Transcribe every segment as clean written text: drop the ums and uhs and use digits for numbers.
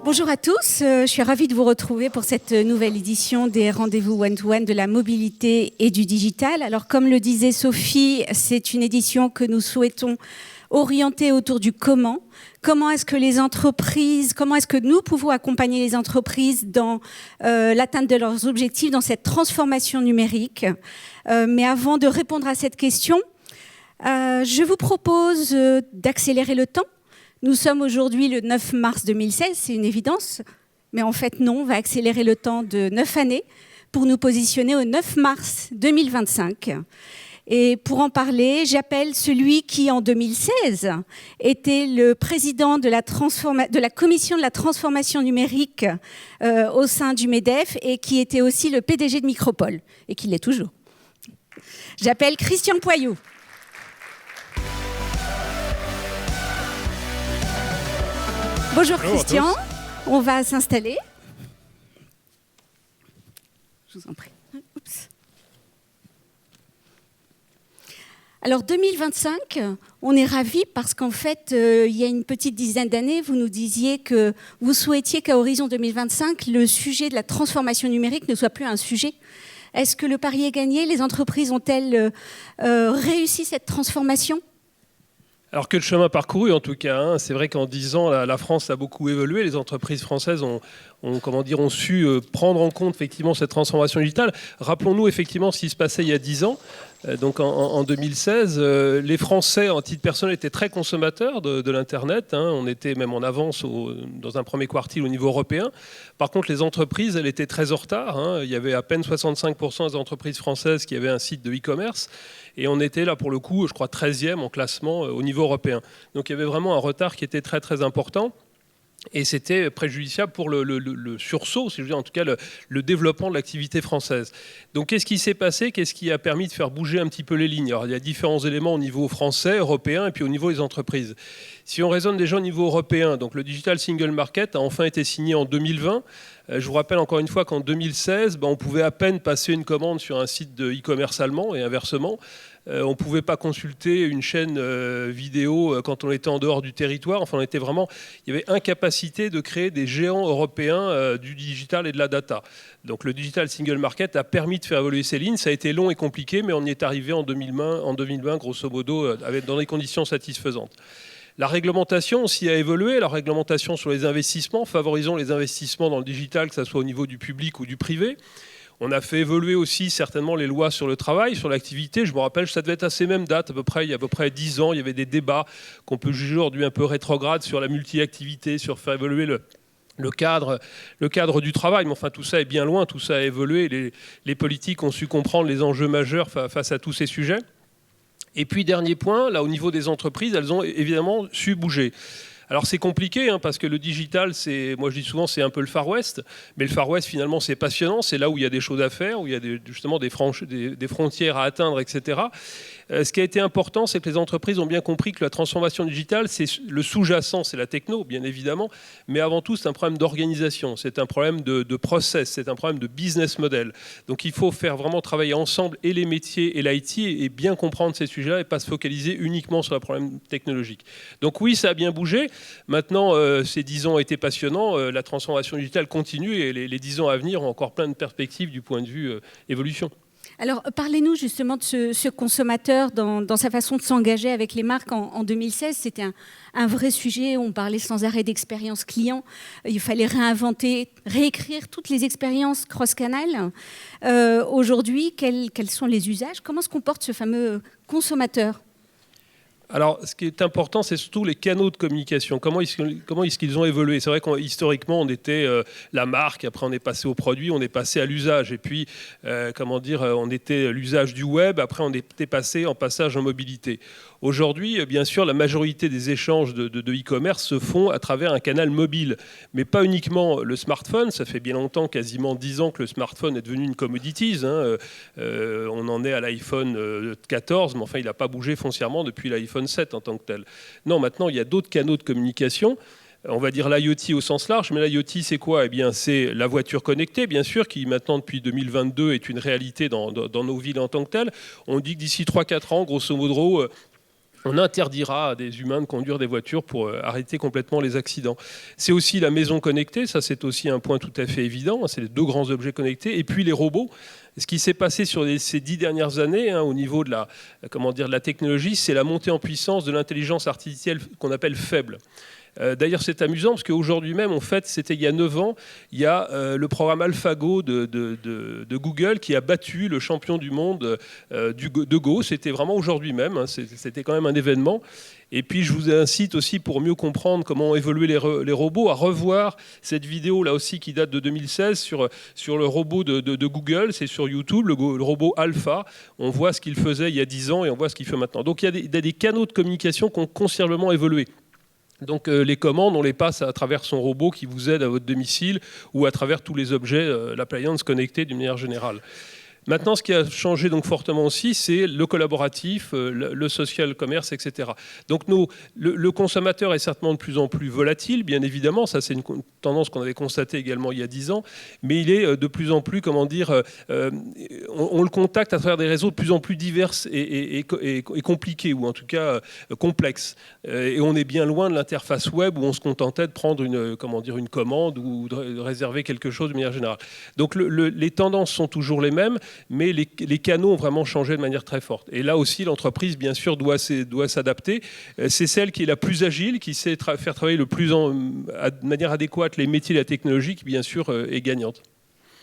Bonjour à tous, je suis ravie de vous retrouver pour cette nouvelle édition des rendez-vous one-to-one de la mobilité et du digital. Alors comme le disait Sophie, c'est une édition que nous souhaitons orienter autour du comment. Comment est-ce que nous pouvons accompagner les entreprises dans l'atteinte de leurs objectifs, dans cette transformation numérique. Mais avant de répondre à cette question, je vous propose d'accélérer le temps. Nous sommes aujourd'hui le 9 mars 2016, c'est une évidence, mais en fait non, on va accélérer le temps de 9 années pour nous positionner au 9 mars 2025. Et pour en parler, j'appelle celui qui, en 2016, était le président de la commission de la transformation numérique au sein du MEDEF et qui était aussi le PDG de Micropole, et qui l'est toujours. J'appelle Christian Poyot. Bonjour Christian, on va s'installer. Je vous en prie. Oups. Alors 2025, on est ravis parce qu'en fait, il y a une petite dizaine d'années, vous nous disiez que vous souhaitiez qu'à horizon 2025, le sujet de la transformation numérique ne soit plus un sujet. Est-ce que le pari est gagné? Les entreprises ont-elles réussi cette transformation? Alors que le chemin parcouru, en tout cas, c'est vrai qu'en 10 ans, la France a beaucoup évolué. Les entreprises françaises ont su prendre en compte effectivement cette transformation digitale. Rappelons-nous effectivement ce qui se passait il y a 10 ans. Donc en 2016, les Français, en titre personnel, étaient très consommateurs de l'Internet. On était même en avance dans un premier quartile au niveau européen. Par contre, les entreprises, elles étaient très en retard. Il y avait à peine 65% des entreprises françaises qui avaient un site de e-commerce. Et on était là, pour le coup, je crois, 13e en classement au niveau européen. Donc il y avait vraiment un retard qui était très, très important. Et c'était préjudiciable pour le sursaut, si je veux dire, en tout cas le développement de l'activité française. Donc qu'est-ce qui s'est passé? Qu'est-ce qui a permis de faire bouger un petit peu les lignes? Alors il y a différents éléments au niveau français, européen, et puis au niveau des entreprises. Si on raisonne déjà au niveau européen, donc le Digital Single Market a enfin été signé en 2020. Je vous rappelle encore une fois qu'en 2016, on pouvait à peine passer une commande sur un site de e-commerce allemand et inversement. On ne pouvait pas consulter une chaîne vidéo quand on était en dehors du territoire. Enfin, il y avait incapacité de créer des géants européens du digital et de la data. Donc le Digital Single Market a permis de faire évoluer ces lignes. Ça a été long et compliqué, mais on y est arrivé en 2020 grosso modo, dans des conditions satisfaisantes. La réglementation aussi a évolué, la réglementation sur les investissements, favorisant les investissements dans le digital, que ce soit au niveau du public ou du privé. On a fait évoluer aussi certainement les lois sur le travail, sur l'activité. Je me rappelle, ça devait être à ces mêmes dates, il y a à peu près 10 ans, il y avait des débats qu'on peut juger aujourd'hui un peu rétrogrades sur la multi-activité, sur faire évoluer le cadre du travail. Mais enfin, tout ça est bien loin, tout ça a évolué. Les politiques ont su comprendre les enjeux majeurs face à tous ces sujets. Et puis, dernier point, là, au niveau des entreprises, elles ont évidemment su bouger. Alors c'est compliqué parce que le digital, moi je dis souvent c'est un peu le Far West, mais le Far West finalement c'est passionnant, c'est là où il y a des choses à faire, où il y a justement des frontières à atteindre, etc. Ce qui a été important, c'est que les entreprises ont bien compris que la transformation digitale, c'est le sous-jacent, c'est la techno bien évidemment, mais avant tout c'est un problème d'organisation, c'est un problème de process, c'est un problème de business model. Donc il faut faire vraiment travailler ensemble et les métiers et l'IT et bien comprendre ces sujets-là et pas se focaliser uniquement sur le problème technologique. Donc oui, ça a bien bougé. Maintenant, ces 10 ans ont été passionnants. La transformation digitale continue et les 10 ans à venir ont encore plein de perspectives du point de vue évolution. Alors, parlez-nous justement de ce consommateur dans sa façon de s'engager avec les marques. En 2016, c'était un vrai sujet. On parlait sans arrêt d'expérience client. Il fallait réinventer, réécrire toutes les expériences cross-canal. Aujourd'hui, quels sont les usages? Comment se comporte ce fameux consommateur? Alors, ce qui est important, c'est surtout les canaux de communication. Comment est-ce qu'ils ont évolué? C'est vrai qu'historiquement, on était la marque, après on est passé au produit, on est passé à l'usage. Et puis, on était l'usage du web, après on était passé en passage en mobilité. Aujourd'hui, bien sûr, la majorité des échanges de e-commerce se font à travers un canal mobile, mais pas uniquement le smartphone. Ça fait bien longtemps, quasiment 10 ans, que le smartphone est devenu une commodity. On en est à l'iPhone 14, mais enfin, il n'a pas bougé foncièrement depuis l'iPhone 7 en tant que tel. Non, maintenant, il y a d'autres canaux de communication. On va dire l'IoT au sens large, mais l'IoT, c'est quoi? Eh bien, c'est la voiture connectée, bien sûr, qui maintenant, depuis 2022, est une réalité dans nos villes en tant que telle. On dit que d'ici 3-4 ans, grosso modo, On interdira à des humains de conduire des voitures pour arrêter complètement les accidents. C'est aussi la maison connectée, ça c'est aussi un point tout à fait évident, c'est les deux grands objets connectés, et puis les robots. Ce qui s'est passé sur ces 10 dernières années au niveau de la technologie, c'est la montée en puissance de l'intelligence artificielle qu'on appelle faible. D'ailleurs, c'est amusant parce qu'aujourd'hui même, en fait, c'était il y a 9 ans, il y a le programme AlphaGo de Google qui a battu le champion du monde de Go. C'était vraiment aujourd'hui même, hein, c'était quand même un événement. Et puis, je vous incite aussi, pour mieux comprendre comment ont évolué les robots, à revoir cette vidéo, là aussi, qui date de 2016, sur le robot de Google. C'est sur YouTube, le robot Alpha. On voit ce qu'il faisait il y a 10 ans et on voit ce qu'il fait maintenant. Donc, il y a des canaux de communication qui ont considérablement évolué. Donc les commandes, on les passe à travers son robot qui vous aide à votre domicile ou à travers tous les objets, l'appliance connectée d'une manière générale. Maintenant, ce qui a changé donc fortement aussi, c'est le collaboratif, le social commerce, etc. Donc le consommateur est certainement de plus en plus volatile, bien évidemment. Ça, c'est une tendance qu'on avait constatée également il y a 10 ans. Mais il est de plus en plus, on le contacte à travers des réseaux de plus en plus divers et compliqués, ou en tout cas complexes. Et on est bien loin de l'interface web où on se contentait de prendre une commande ou de réserver quelque chose de manière générale. Donc les tendances sont toujours les mêmes, mais les canaux ont vraiment changé de manière très forte. Et là aussi, l'entreprise, bien sûr, doit s'adapter. C'est celle qui est la plus agile, qui sait faire travailler de manière adéquate les métiers et la technologie, qui, bien sûr, est gagnante.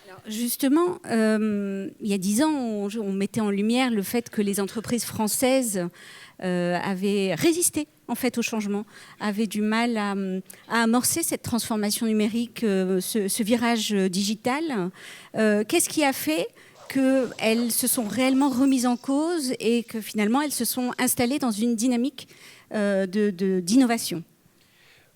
Alors justement, il y a 10 ans, on mettait en lumière le fait que les entreprises françaises avaient résisté en fait au changement, avaient du mal à amorcer cette transformation numérique, ce virage digital. Qu'est-ce qui a fait qu'elles se sont réellement remises en cause et que finalement elles se sont installées dans une dynamique d'innovation?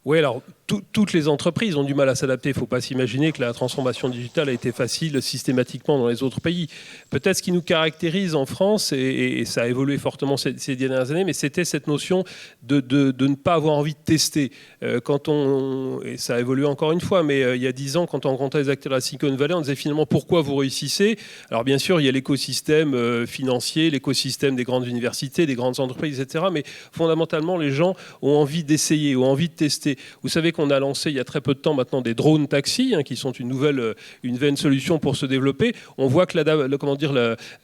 Oui, alors toutes les entreprises ont du mal à s'adapter. Il ne faut pas s'imaginer que la transformation digitale a été facile systématiquement dans les autres pays. Peut-être ce qui nous caractérise en France, et ça a évolué fortement ces dernières années, mais c'était cette notion de ne pas avoir envie de tester. Et ça a évolué encore une fois, mais il y a 10 ans, quand on rencontrait les acteurs de la Silicon Valley, on disait finalement pourquoi vous réussissez. Alors bien sûr, il y a l'écosystème financier, l'écosystème des grandes universités, des grandes entreprises, etc. Mais fondamentalement, les gens ont envie d'essayer, ont envie de tester. Vous savez qu'on a lancé il y a très peu de temps maintenant des drones taxis, qui sont une nouvelle solution pour se développer. On voit que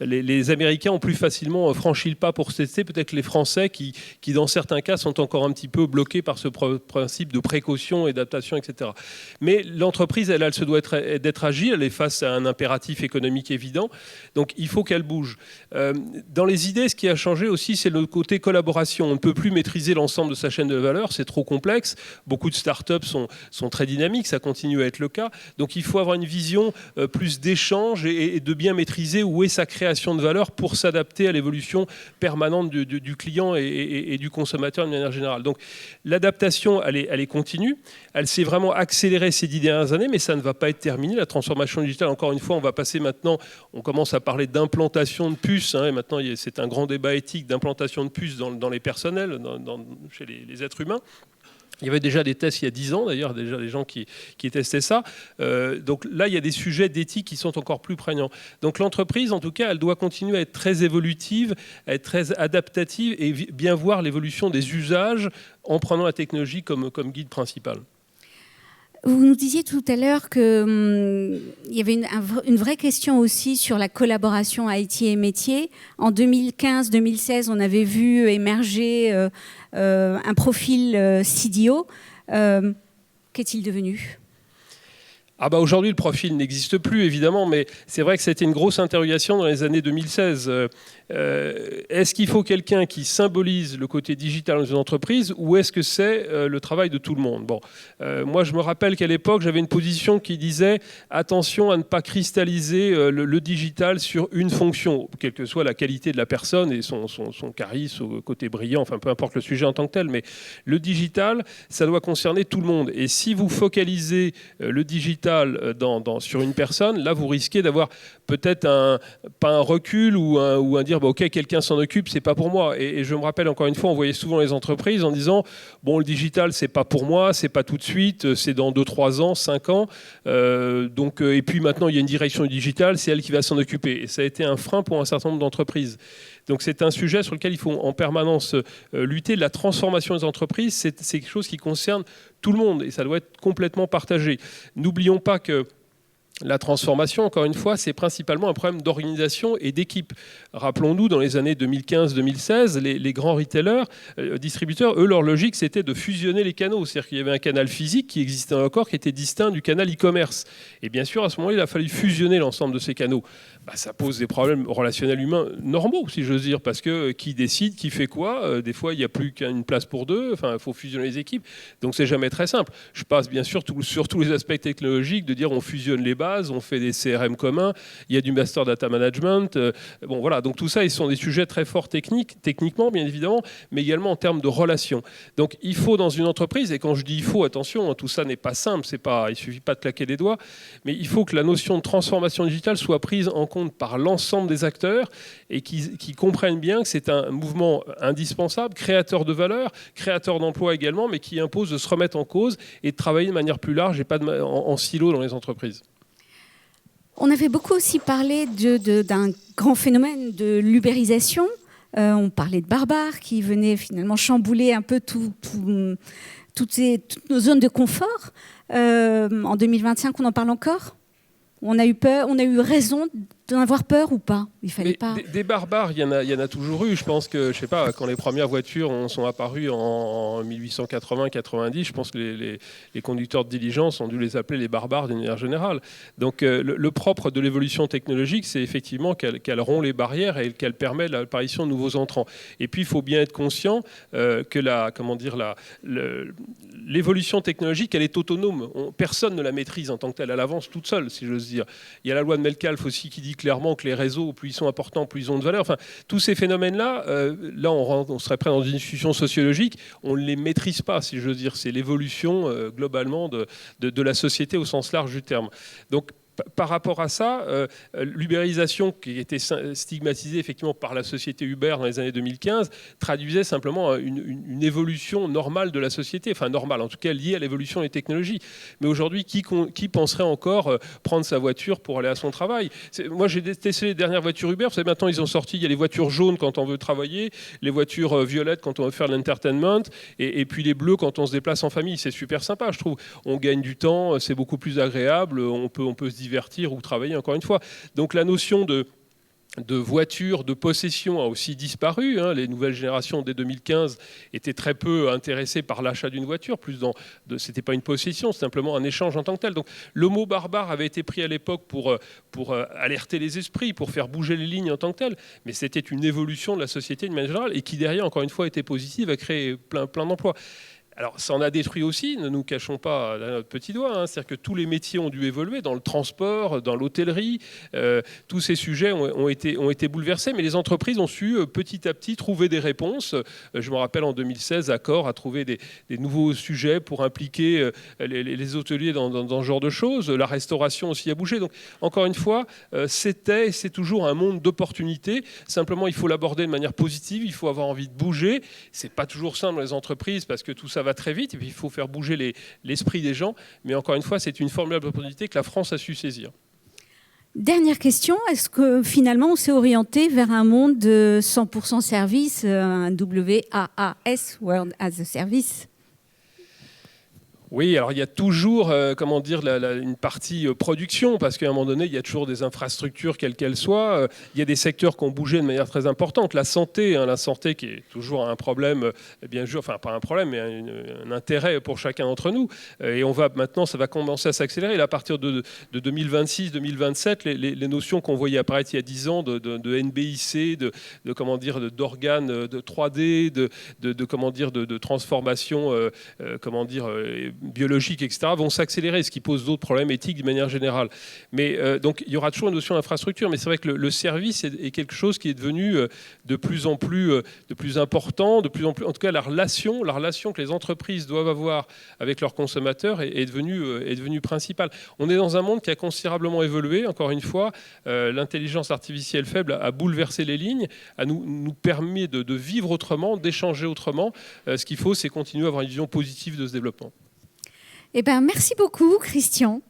les Américains ont plus facilement franchi le pas pour se tester, peut-être que les Français qui dans certains cas sont encore un petit peu bloqués par ce principe de précaution et d'adaptation, etc. Mais l'entreprise, elle se doit d'être agile, elle est face à un impératif économique évident, donc il faut qu'elle bouge. Dans les idées, ce qui a changé aussi, c'est le côté collaboration. On ne peut plus maîtriser l'ensemble de sa chaîne de valeur, c'est trop complexe. Beaucoup de startups sont très dynamiques, ça continue à être le cas. Donc il faut avoir une vision plus d'échange et de bien maîtriser où est sa création de valeur pour s'adapter à l'évolution permanente du client et du consommateur de manière générale. Donc l'adaptation, elle est continue. Elle s'est vraiment accélérée ces 10 dernières années, mais ça ne va pas être terminé. La transformation digitale, encore une fois, on va passer maintenant, on commence à parler d'implantation de puces, et maintenant c'est un grand débat éthique d'implantation de puces dans les personnels, chez les êtres humains. Il y avait déjà des tests il y a 10 ans, d'ailleurs, déjà des gens qui testaient ça. Donc là, il y a des sujets d'éthique qui sont encore plus prégnants. Donc l'entreprise, en tout cas, elle doit continuer à être très évolutive, à être très adaptative et bien voir l'évolution des usages en prenant la technologie comme guide principal. Vous nous disiez tout à l'heure qu'il y avait une vraie question aussi sur la collaboration IT et métier. En 2015-2016, on avait vu émerger un profil CDO. Qu'est-il devenu ? Aujourd'hui, le profil n'existe plus, évidemment, mais c'est vrai que c'était une grosse interrogation dans les années 2016. Est-ce qu'il faut quelqu'un qui symbolise le côté digital dans une entreprise ou est-ce que c'est le travail de tout le monde ? Moi, je me rappelle qu'à l'époque, j'avais une position qui disait attention à ne pas cristalliser le digital sur une fonction, quelle que soit la qualité de la personne et son charisme, au côté brillant, enfin peu importe le sujet en tant que tel, mais le digital, ça doit concerner tout le monde. Et si vous focalisez le digital sur une personne, là vous risquez d'avoir peut-être pas un recul ou un dire ok, quelqu'un s'en occupe, c'est pas pour moi. Et je me rappelle encore une fois, on voyait souvent les entreprises en disant le digital c'est pas pour moi, c'est pas tout de suite, c'est dans 2-3 ans, 5 ans. Et puis maintenant il y a une direction du digital, c'est elle qui va s'en occuper. Et ça a été un frein pour un certain nombre d'entreprises. Donc c'est un sujet sur lequel il faut en permanence lutter. La transformation des entreprises, c'est quelque chose qui concerne tout le monde et ça doit être complètement partagé. N'oublions pas que la transformation, encore une fois, c'est principalement un problème d'organisation et d'équipe. Rappelons-nous, dans les années 2015-2016, les grands retailers, distributeurs, eux, leur logique, c'était de fusionner les canaux. C'est-à-dire qu'il y avait un canal physique qui existait encore, qui était distinct du canal e-commerce. Et bien sûr, à ce moment-là, il a fallu fusionner l'ensemble de ces canaux. Ça pose des problèmes relationnels humains normaux, si j'ose dire, parce que qui décide, qui fait quoi. Des fois, il n'y a plus qu'une place pour deux. Enfin, il faut fusionner les équipes. Donc, c'est jamais très simple. Je passe bien sûr sur tous les aspects technologiques, de dire on fusionne les bases, on fait des CRM communs, il y a du master data management. Bon, voilà. Donc, tout ça, ils sont des sujets très forts techniquement, bien évidemment, mais également en termes de relations. Donc, il faut dans une entreprise, et quand je dis il faut, attention, tout ça n'est pas simple, il ne suffit pas de claquer des doigts, mais il faut que la notion de transformation digitale soit prise en compte par l'ensemble des acteurs et qui comprennent bien que c'est un mouvement indispensable, créateur de valeur, créateur d'emplois également, mais qui impose de se remettre en cause et de travailler de manière plus large et pas en silo dans les entreprises. On avait beaucoup aussi parlé d'un grand phénomène de l'ubérisation. On parlait de barbares qui venaient finalement chambouler un peu toutes nos zones de confort. En 2025, on en parle encore ? On a eu peur, on a eu raison d'en avoir peur ou pas ? Il fallait pas. Des barbares, il y en a toujours eu. Je pense que, je sais pas, quand les premières voitures sont apparues en 1880-90, je pense que les conducteurs de diligence ont dû les appeler les barbares d'une manière générale. Donc le propre de l'évolution technologique, c'est effectivement qu'elle rompt les barrières et qu'elle permet l'apparition de nouveaux entrants. Et puis il faut bien être conscient que l'évolution technologique, elle est autonome. Personne ne la maîtrise en tant que telle. Elle avance toute seule, si j'ose dire. Il y a la loi de Metcalfe aussi qui dit clairement que les réseaux, plus ils sont importants, plus ils ont de valeur. Enfin, tous ces phénomènes-là, on serait prêt dans une discussion sociologique, on ne les maîtrise pas, si j'ose dire. C'est l'évolution globalement de la société au sens large du terme. Donc, par rapport à ça, l'ubérisation qui était stigmatisée effectivement par la société Uber dans les années 2015 traduisait simplement une évolution normale de la société, enfin normale, en tout cas liée à l'évolution des technologies. Mais aujourd'hui, qui penserait encore prendre sa voiture pour aller à son travail ? Moi, j'ai testé les dernières voitures Uber. Vous savez, maintenant, ils ont sorti, il y a les voitures jaunes quand on veut travailler, les voitures violettes quand on veut faire de l'entertainment, et puis les bleues quand on se déplace en famille. C'est super sympa, je trouve. On gagne du temps, c'est beaucoup plus agréable, on peut se divertir ou travailler, encore une fois. Donc la notion de voiture, de possession a aussi disparu. Les nouvelles générations, dès 2015, étaient très peu intéressées par l'achat d'une voiture. C'était pas une possession, c'est simplement un échange en tant que tel. Donc le mot barbare avait été pris à l'époque pour alerter les esprits, pour faire bouger les lignes en tant que tel. Mais c'était une évolution de la société d'une manière générale et qui, derrière, encore une fois, était positive, a créé plein d'emplois. Alors, ça en a détruit aussi, ne nous cachons pas notre petit doigt. C'est-à-dire que tous les métiers ont dû évoluer, dans le transport, dans l'hôtellerie. Tous ces sujets ont été bouleversés, mais les entreprises ont su petit à petit trouver des réponses. Je me rappelle en 2016, Accor a trouvé des nouveaux sujets pour impliquer les hôteliers dans ce genre de choses. La restauration aussi a bougé. Donc, encore une fois, c'était et c'est toujours un monde d'opportunités. Simplement, il faut l'aborder de manière positive. Il faut avoir envie de bouger. C'est pas toujours simple dans les entreprises parce que tout ça va très vite et puis il faut faire bouger l'esprit des gens. Mais encore une fois, c'est une formidable opportunité que la France a su saisir. Dernière question, est-ce que finalement on s'est orienté vers un monde de 100% service, un WAAS, World as a Service ? Oui, alors il y a toujours, une partie production, parce qu'à un moment donné, il y a toujours des infrastructures, quelles qu'elles soient. Il y a des secteurs qui ont bougé de manière très importante. La santé qui est toujours un problème, bien sûr, enfin pas un problème, mais un intérêt pour chacun d'entre nous. Et maintenant, ça va commencer à s'accélérer. Là, à partir de 2026-2027, les notions qu'on voyait apparaître il y a 10 ans de NBIC, d'organes de 3D, de transformation, biologiques, etc., vont s'accélérer, ce qui pose d'autres problèmes éthiques de manière générale. Mais donc, il y aura toujours une notion d'infrastructure, mais c'est vrai que le service est quelque chose qui est devenu de plus en plus important, de plus en plus, en tout cas, la relation que les entreprises doivent avoir avec leurs consommateurs est devenue principale. On est dans un monde qui a considérablement évolué, encore une fois, l'intelligence artificielle faible a bouleversé les lignes, nous permet de vivre autrement, d'échanger autrement. Ce qu'il faut, c'est continuer à avoir une vision positive de ce développement. Merci beaucoup, Christian.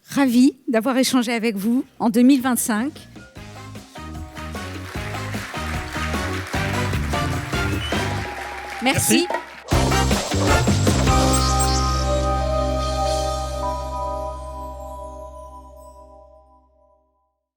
Ravi d'avoir échangé avec vous en 2025. Merci.